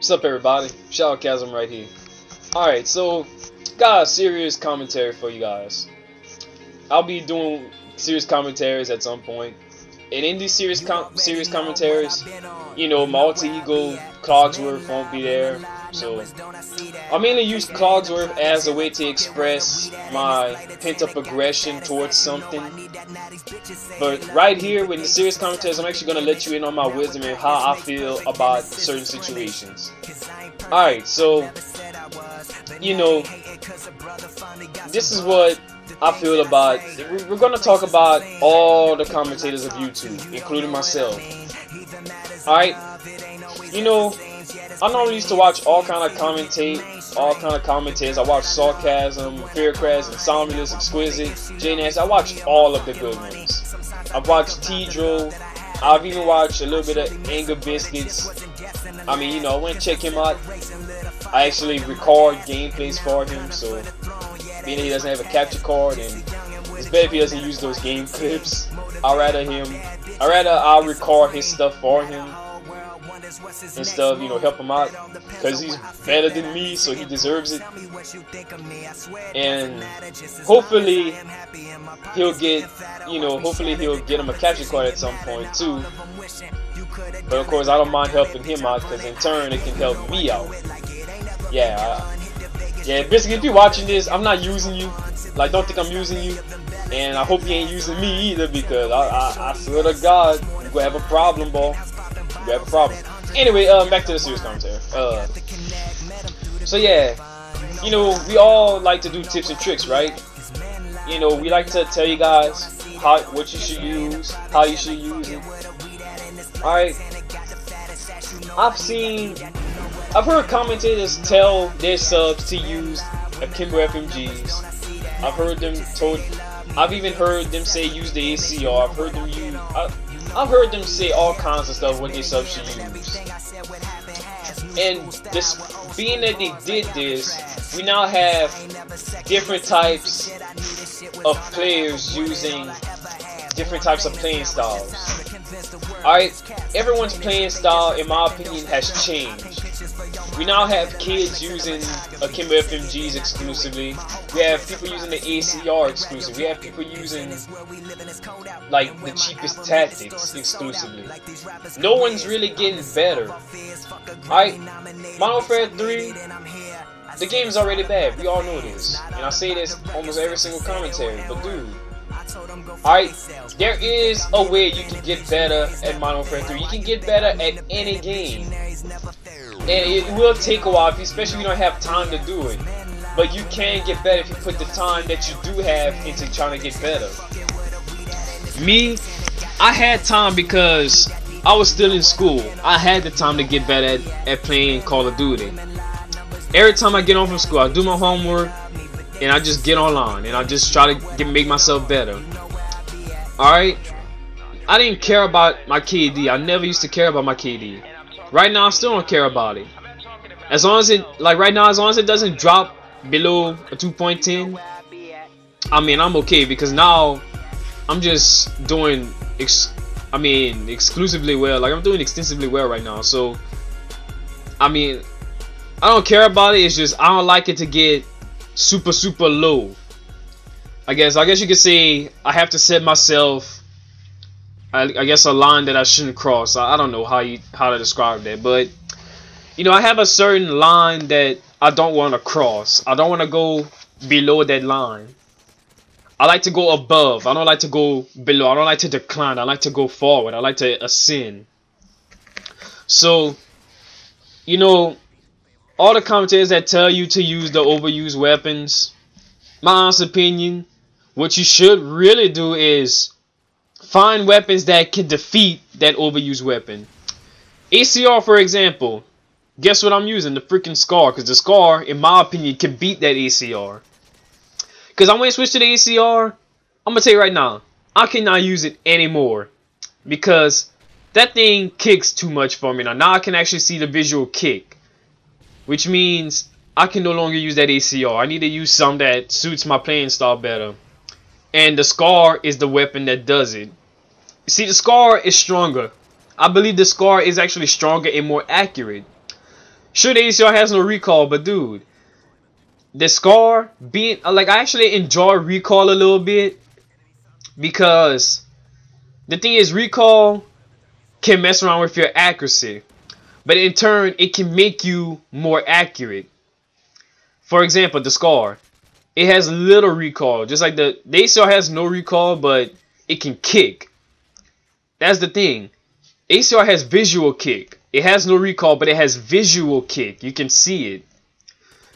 What's up, everybody? Shout Chasm right here. Alright, so got a serious commentary for you guys. I'll be doing serious commentaries at some point. And in these serious commentaries, you know, my alter ego Cogsworth won't be there. So I mainly use Cogsworth as a way to express my pent-up aggression towards something. But right here, with the serious commentaries, I'm actually going to let you in on my wisdom and how I feel about certain situations. Alright, so, you know, this is what I feel about. We're going to talk about all the commentators of YouTube, including myself. Alright, you know, I normally used to watch all kind of commentators. I watch Sarcasm, Fearcrest, Insomnus, Exquisite, JNash. I watched all of the good ones. I've watched Tidro. I've even watched a little bit of Anger Biscuits. I mean, you know, I went and check him out. I actually record gameplays for him, so being that he doesn't have a capture card, and it's better if he doesn't use those game clips. I'll record his stuff for him and stuff, you know, help him out, because he's better than me, so he deserves it. And hopefully he'll get, you know, he'll get him a capture card at some point too. But of course I don't mind helping him out, because in turn it can help me out. Yeah, basically, if you're watching this, I'm not using you. Like, don't think I'm using you, and I hope you ain't using me either, because I swear to God, you're gonna have a problem, boy. You have a problem. Anyway, back to the serious commentary. So yeah, you know, we all like to do tips and tricks, right? You know, we like to tell you guys what you should use, how you should use it. Alright, I've heard commentators tell their subs to use Akimbo FMGs. I've even heard them say use the ACR. I've heard them say all kinds of stuff what their subs should use. And just being that they did this, we now have different types of players using different types of playing styles. Alright, everyone's playing style, in my opinion, has changed. We now have kids using Akimbo FMGs exclusively. We have people using the ACR exclusively. We have people using, like, the cheapest tactics exclusively. No one's really getting better. Alright, MW3, the game's already bad. We all know this. And I say this almost every single commentary. But dude, alright, there is a way you can get better at MW3. You can get better at any game. And it will take a while, especially if you don't have time to do it. But you can get better if you put the time that you do have into trying to get better. Me, I had time because I was still in school. I had the time to get better at playing Call of Duty. Every time I get home from school, I do my homework, and I just get online, and I just try to make myself better. Alright? I didn't care about my KD. I never used to care about my KD. Right now, I still don't care about it. As long as it, like right now, as long as it doesn't drop below a 2.10, I mean, I'm okay, because now I'm just doing, exclusively well. Like, I'm doing extensively well right now. So, I mean, I don't care about it. It's just I don't like it to get super low. I guess you could say I have to set myself, I guess, a line that I shouldn't cross. I don't know how to describe that, but you know, I have a certain line that I don't want to cross. I don't want to go below that line. I like to go above. I don't like to go below. I don't like to decline. I like to go forward. I like to ascend. So, you know, all the commentators that tell you to use the overused weapons, my honest opinion, what you should really do is find weapons that can defeat that overused weapon. ACR, for example. Guess what I'm using? The freaking Scar. Because the Scar, in my opinion, can beat that ACR. Because I'm going to switch to the ACR. I'm going to tell you right now, I cannot use it anymore. Because that thing kicks too much for me. Now I can actually see the visual kick. Which means I can no longer use that ACR. I need to use something that suits my playing style better. And the Scar is the weapon that does it. See, the Scar is stronger. I believe the Scar is actually stronger and more accurate. Sure, the ACR has no recoil, but dude, the Scar being like, I actually enjoy recoil a little bit because the thing is, recoil can mess around with your accuracy, but in turn, it can make you more accurate. For example, the Scar, it has little recoil, just like the ACR has no recoil, but it can kick. That's the thing. ACR has visual kick. It has no recoil, but it has visual kick. You can see it.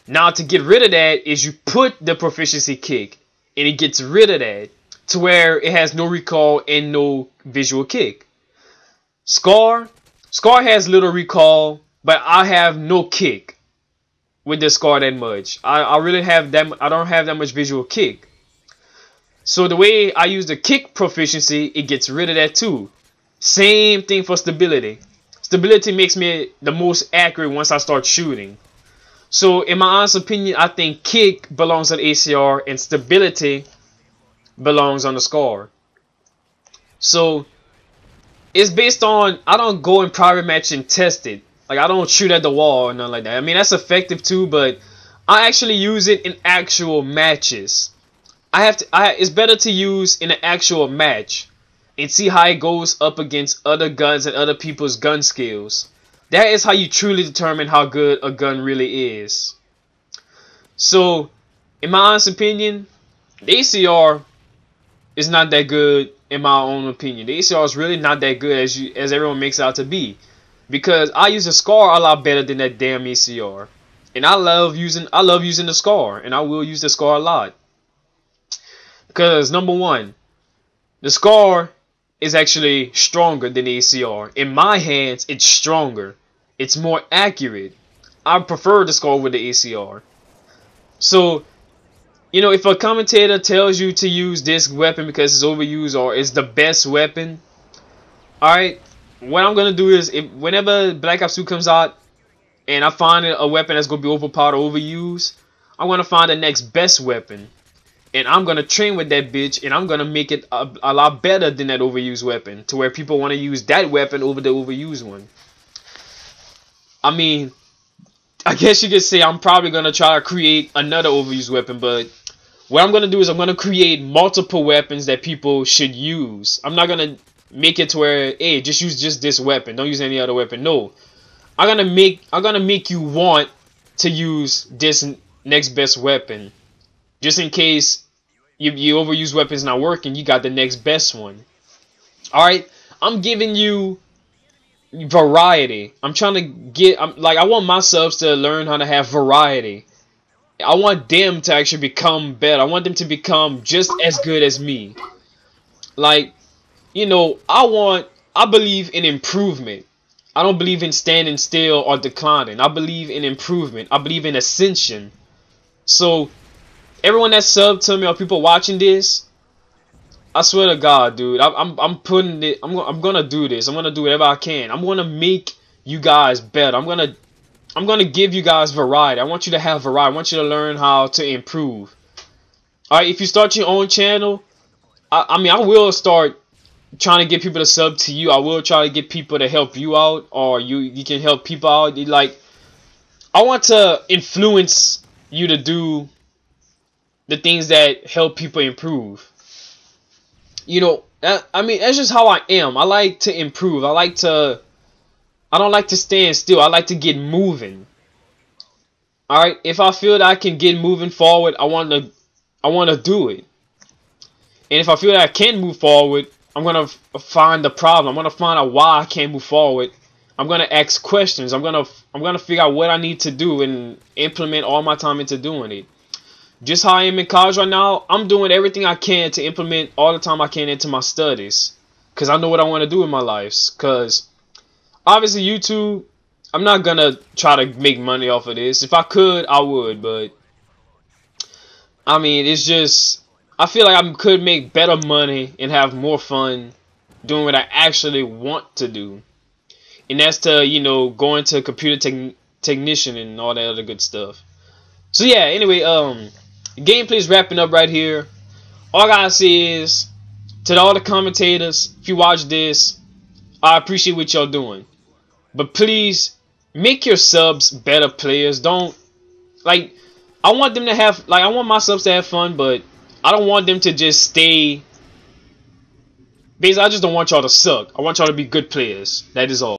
Now, to get rid of that is you put the proficiency kick, and it gets rid of that to where it has no recoil and no visual kick. Scar has little recoil, but I have no kick with the Scar that much. I really have that. I don't have that much visual kick. So the way I use the kick proficiency, it gets rid of that too. Same thing for stability. Stability makes me the most accurate once I start shooting. So in my honest opinion, I think kick belongs on the ACR and stability belongs on the Scar. So it's based on, I don't go in private match and test it. Like, I don't shoot at the wall or nothing like that. I mean, that's effective too, but I actually use it in actual matches. It's better to use in an actual match and see how it goes up against other guns and other people's gun skills. That is how you truly determine how good a gun really is. So, in my honest opinion, the ACR is not that good. In my own opinion, the ACR is really not that good as everyone makes it out to be, because I use the Scar a lot better than that damn ACR, and I love using the Scar, and I will use the Scar a lot. Because number one, the Scar is actually stronger than the ACR. In my hands, it's stronger. It's more accurate. I prefer the Scar over the ACR. So, you know, if a commentator tells you to use this weapon because it's overused or it's the best weapon, alright, what I'm going to do is, whenever Black Ops 2 comes out and I find a weapon that's going to be overpowered or overused, I'm going to find the next best weapon. And I'm going to train with that bitch, and I'm going to make it a lot better than that overused weapon, to where people want to use that weapon over the overused one. I mean, I guess you could say I'm probably going to try to create another overused weapon, but what I'm going to do is I'm going to create multiple weapons that people should use. I'm not going to make it to where, hey, just use just this weapon, don't use any other weapon. No. I'm going to make you want to use this next best weapon. Just in case you overuse weapons not working, you got the next best one. Alright? I'm giving you variety. I'm trying to get, I want my subs to learn how to have variety. I want them to actually become better. I want them to become just as good as me. Like, you know, I believe in improvement. I don't believe in standing still or declining. I believe in improvement. I believe in ascension. So, everyone that's subbed to me or people watching this, I swear to God, dude, I'm putting it. I'm gonna do this. I'm gonna do whatever I can. I'm gonna make you guys better. I'm gonna give you guys variety. I want you to have variety. I want you to learn how to improve. All right, if you start your own channel, I mean, I will start trying to get people to sub to you. I will try to get people to help you out, or you can help people out. Like, I want to influence you to do the things that help people improve. You know, I mean, that's just how I am. I like to improve. I don't like to stand still. I like to get moving. Alright, if I feel that I can get moving forward, I want to do it. And if I feel that I can move forward, I'm going to find the problem. I'm going to find out why I can't move forward. I'm going to ask questions. I'm going to figure out what I need to do and implement all my time into doing it. Just how I am in college right now, I'm doing everything I can to implement all the time I can into my studies. Because I know what I want to do in my life. Because obviously YouTube, I'm not going to try to make money off of this. If I could, I would. But I mean, it's just, I feel like I could make better money and have more fun doing what I actually want to do. And that's to, you know, go into computer technician and all that other good stuff. So yeah, anyway, gameplay is wrapping up right here. All I gotta say is, to all the commentators, if you watch this, I appreciate what y'all doing. But please, make your subs better players. Don't like. I want them to have I want my subs to have fun, but I don't want them to just stay. Basically, I just don't want y'all to suck. I want y'all to be good players. That is all.